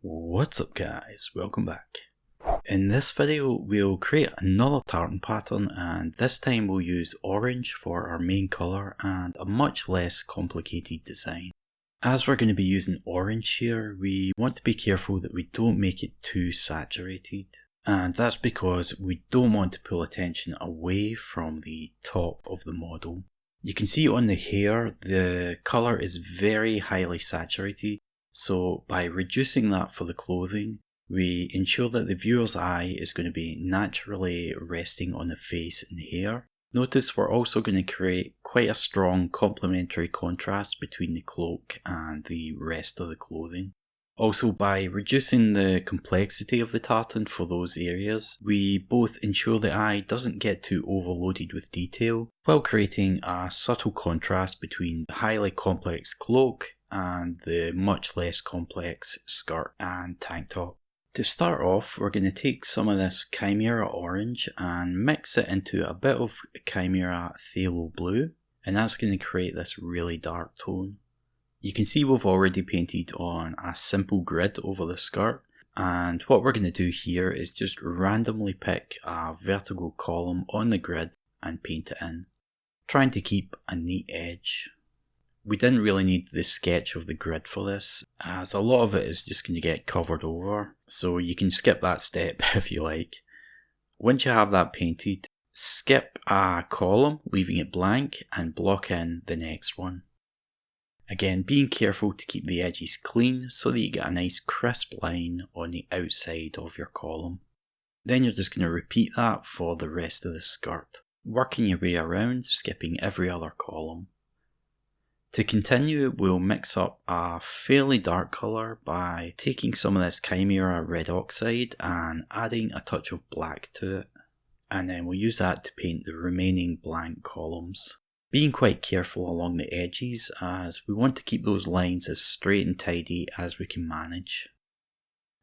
What's up guys, welcome back. In this video we'll create another tartan pattern, and this time we'll use orange for our main colour and a much less complicated design. As we're going to be using orange here, we want to be careful that we don't make it too saturated. And that's because we don't want to pull attention away from the top of the model. You can see on the hair, the colour is very highly saturated. So by reducing that for the clothing, we ensure that the viewer's eye is going to be naturally resting on the face and hair. Notice we're also going to create quite a strong complementary contrast between the cloak and the rest of the clothing. Also, by reducing the complexity of the tartan for those areas, we both ensure the eye doesn't get too overloaded with detail, while creating a subtle contrast between the highly complex cloak and the much less complex skirt and tank top. To start off, we're going to take some of this Chimera orange and mix it into a bit of Chimera phthalo blue, and that's going to create this really dark tone. You can see we've already painted on a simple grid over the skirt, and what we're going to do here is just randomly pick a vertical column on the grid and paint it in, trying to keep a neat edge. We didn't really need the sketch of the grid for this, as a lot of it is just going to get covered over, so you can skip that step if you like. Once you have that painted, skip a column, leaving it blank, and block in the next one. Again, being careful to keep the edges clean so that you get a nice crisp line on the outside of your column. Then you're just going to repeat that for the rest of the skirt, working your way around, skipping every other column. To continue, we'll mix up a fairly dark colour by taking some of this Chimera red oxide and adding a touch of black to it. And then we'll use that to paint the remaining blank columns. Being quite careful along the edges, as we want to keep those lines as straight and tidy as we can manage.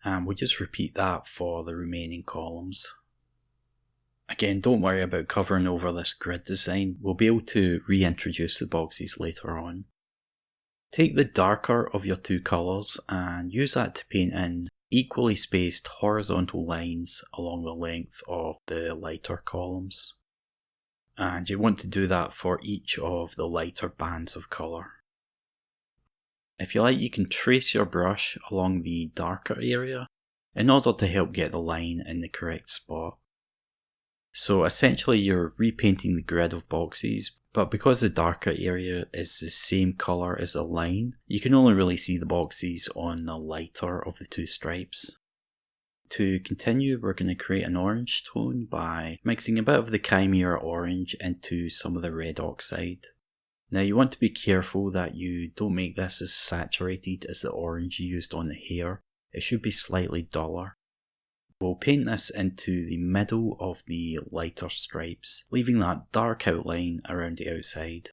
And we'll just repeat that for the remaining columns. Again, don't worry about covering over this grid design, we'll be able to reintroduce the boxes later on. Take the darker of your two colours and use that to paint in equally spaced horizontal lines along the length of the lighter columns. And you want to do that for each of the lighter bands of colour. If you like, you can trace your brush along the darker area in order to help get the line in the correct spot. So essentially you're repainting the grid of boxes, but because the darker area is the same colour as the line, you can only really see the boxes on the lighter of the two stripes. To continue, we're going to create an orange tone by mixing a bit of the Chimera orange into some of the red oxide. Now you want to be careful that you don't make this as saturated as the orange you used on the hair. It should be slightly duller. We'll paint this into the middle of the lighter stripes, leaving that dark outline around the outside.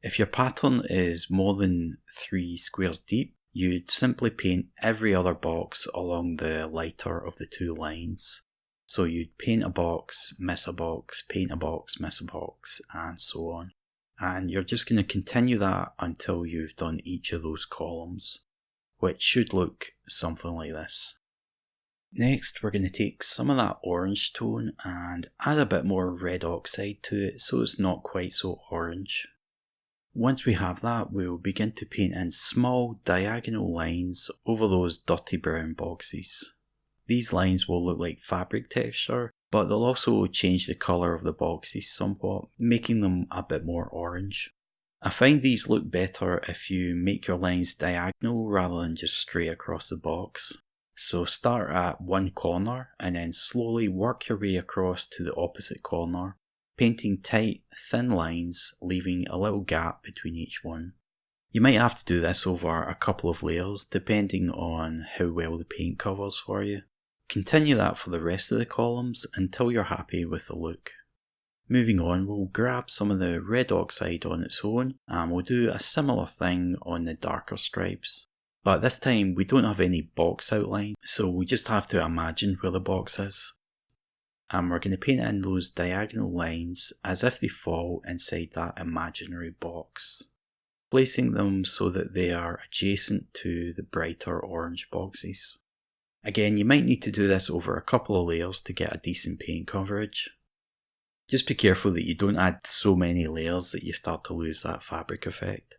If your pattern is more than 3 squares deep, you'd simply paint every other box along the lighter of the two lines. So you'd paint a box, miss a box, paint a box, miss a box, and so on. And you're just going to continue that until you've done each of those columns, which should look something like this. Next, we're going to take some of that orange tone and add a bit more red oxide to it so it's not quite so orange. Once we have that, we'll begin to paint in small diagonal lines over those dirty brown boxes. These lines will look like fabric texture, but they'll also change the colour of the boxes somewhat, making them a bit more orange. I find these look better if you make your lines diagonal rather than just straight across the box. So start at one corner and then slowly work your way across to the opposite corner, painting tight, thin lines, leaving a little gap between each one. You might have to do this over a couple of layers depending on how well the paint covers for you. Continue that for the rest of the columns until you're happy with the look. Moving on, we'll grab some of the red oxide on its own and we'll do a similar thing on the darker stripes. But this time we don't have any box outline, so we just have to imagine where the box is. And we're going to paint in those diagonal lines as if they fall inside that imaginary box. placing them so that they are adjacent to the brighter orange boxes. Again, you might need to do this over a couple of layers to get a decent paint coverage. Just be careful that you don't add so many layers that you start to lose that fabric effect.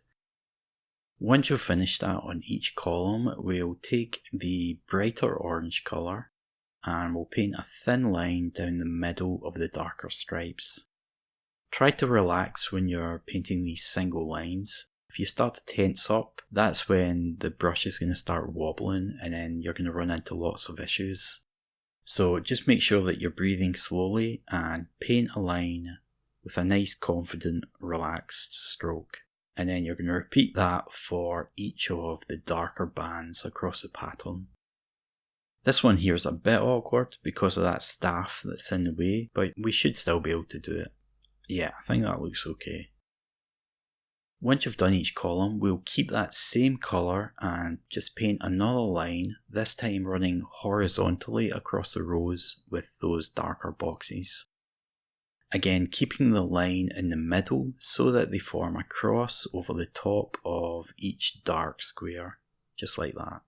Once you've finished that on each column, we'll take the brighter orange colour and we'll paint a thin line down the middle of the darker stripes. Try to relax when you're painting these single lines. If you start to tense up, that's when the brush is going to start wobbling and then you're going to run into lots of issues. So just make sure that you're breathing slowly and paint a line with a nice, confident, relaxed stroke. And then you're going to repeat that for each of the darker bands across the pattern. This one here is a bit awkward because of that staff that's in the way, but we should still be able to do it. Yeah, I think that looks okay. Once you've done each column, we'll keep that same colour and just paint another line, this time running horizontally across the rows with those darker boxes. Again, keeping the line in the middle so that they form a cross over the top of each dark square, just like that.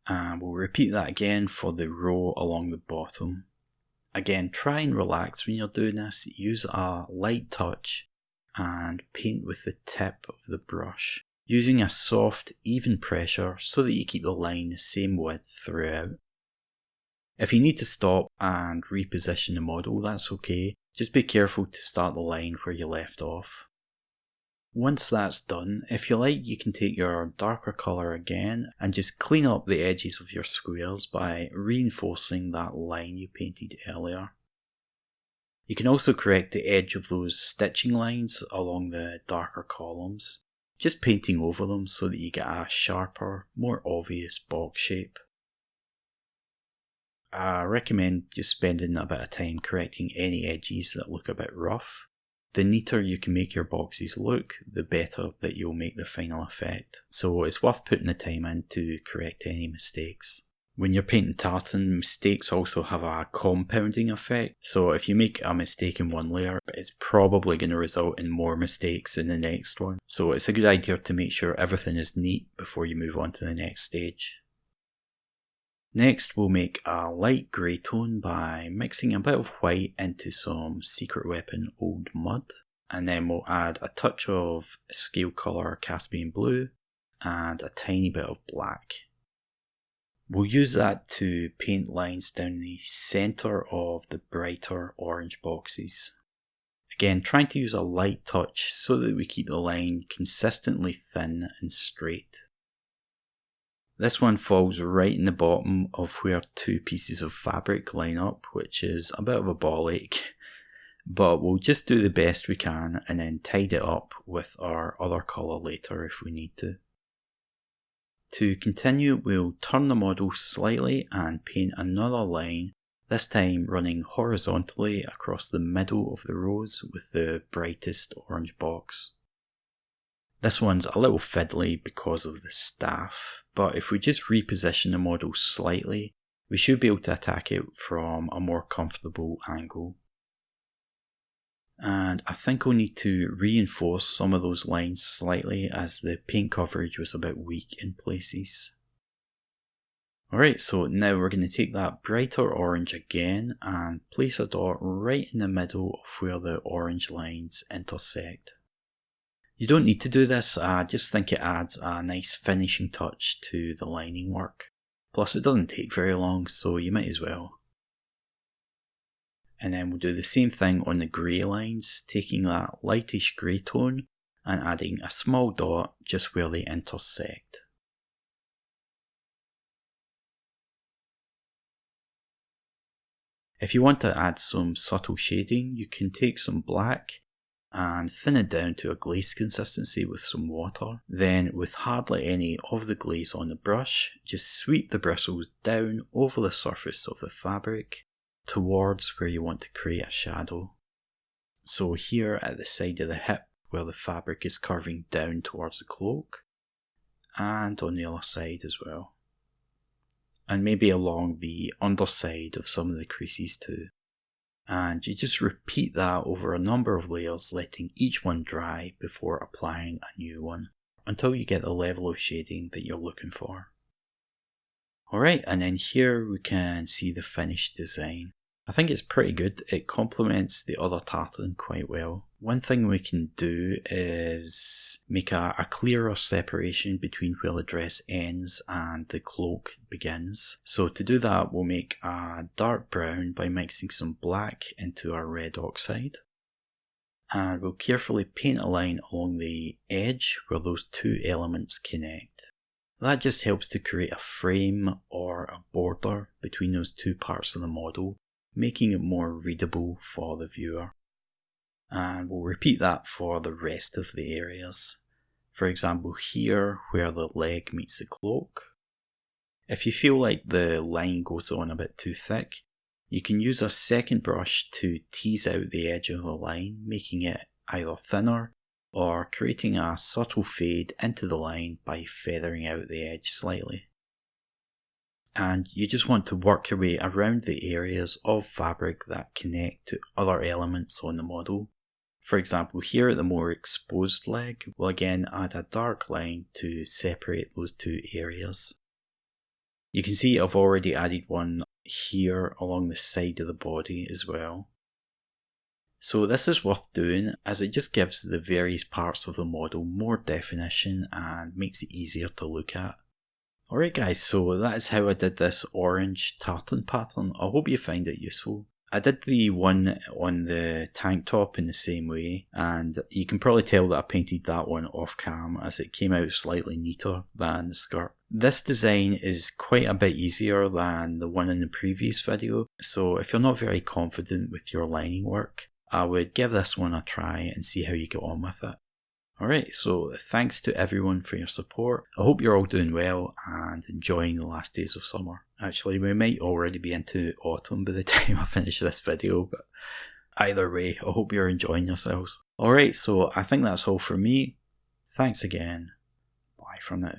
And we'll repeat that again for the row along the bottom. Again, try and relax when you're doing this, use a light touch and paint with the tip of the brush, using a soft, even pressure so that you keep the line the same width throughout. If you need to stop and reposition the model, that's okay, just be careful to start the line where you left off. Once that's done, if you like, you can take your darker colour again and just clean up the edges of your squares by reinforcing that line you painted earlier. You can also correct the edge of those stitching lines along the darker columns, just painting over them so that you get a sharper, more obvious box shape. I recommend just spending a bit of time correcting any edges that look a bit rough. The neater you can make your boxes look, the better that you'll make the final effect. So it's worth putting the time in to correct any mistakes. When you're painting tartan, mistakes also have a compounding effect. So if you make a mistake in one layer, it's probably going to result in more mistakes in the next one. So it's a good idea to make sure everything is neat before you move on to the next stage. Next, we'll make a light grey tone by mixing a bit of white into some Secret Weapon Old Mud. And then we'll add a touch of scale colour Caspian Blue and a tiny bit of black. We'll use that to paint lines down the centre of the brighter orange boxes. Again, trying to use a light touch so that we keep the line consistently thin and straight. This one falls right in the bottom of where two pieces of fabric line up, which is a bit of a ball ache, but we'll just do the best we can and then tidy it up with our other colour later if we need to. To continue, we'll turn the model slightly and paint another line, this time running horizontally across the middle of the rows with the brightest orange box. This one's a little fiddly because of the staff, but if we just reposition the model slightly, we should be able to attack it from a more comfortable angle. And I think we'll need to reinforce some of those lines slightly as the paint coverage was a bit weak in places. Alright, so now we're going to take that brighter orange again and place a dot right in the middle of where the orange lines intersect. You don't need to do this, I just think it adds a nice finishing touch to the lining work. Plus it doesn't take very long, so you might as well. And then we'll do the same thing on the grey lines, taking that lightish grey tone and adding a small dot just where they intersect. If you want to add some subtle shading, you can take some black and thin it down to a glaze consistency with some water. Then with hardly any of the glaze on the brush, just sweep the bristles down over the surface of the fabric towards where you want to create a shadow. So here at the side of the hip where the fabric is curving down towards the cloak, and on the other side as well. And maybe along the underside of some of the creases too. And you just repeat that over a number of layers, letting each one dry before applying a new one, until you get the level of shading that you're looking for. Alright, and then here we can see the finished design. I think it's pretty good. It complements the other tartan quite well. One thing we can do is make a clearer separation between where the dress ends and the cloak begins. So to do that, we'll make a dark brown by mixing some black into our red oxide. And we'll carefully paint a line along the edge where those two elements connect. That just helps to create a frame or a border between those two parts of the model, making it more readable for the viewer. And we'll repeat that for the rest of the areas. For example, here where the leg meets the cloak. If you feel like the line goes on a bit too thick, you can use a second brush to tease out the edge of the line, making it either thinner or creating a subtle fade into the line by feathering out the edge slightly. And you just want to work your way around the areas of fabric that connect to other elements on the model. For example, here at the more exposed leg, we'll again add a dark line to separate those two areas. You can see I've already added one here along the side of the body as well. So this is worth doing as it just gives the various parts of the model more definition and makes it easier to look at. Alright guys, so that is how I did this orange tartan pattern. I hope you find it useful. I did the one on the tank top in the same way, and you can probably tell that I painted that one off cam as it came out slightly neater than the skirt. This design is quite a bit easier than the one in the previous video, so if you're not very confident with your lining work, I would give this one a try and see how you get on with it. Alright, so thanks to everyone for your support. I hope you're all doing well and enjoying the last days of summer. Actually, we might already be into autumn by the time I finish this video, but either way, I hope you're enjoying yourselves. Alright, so I think that's all for me. Thanks again. Bye for now.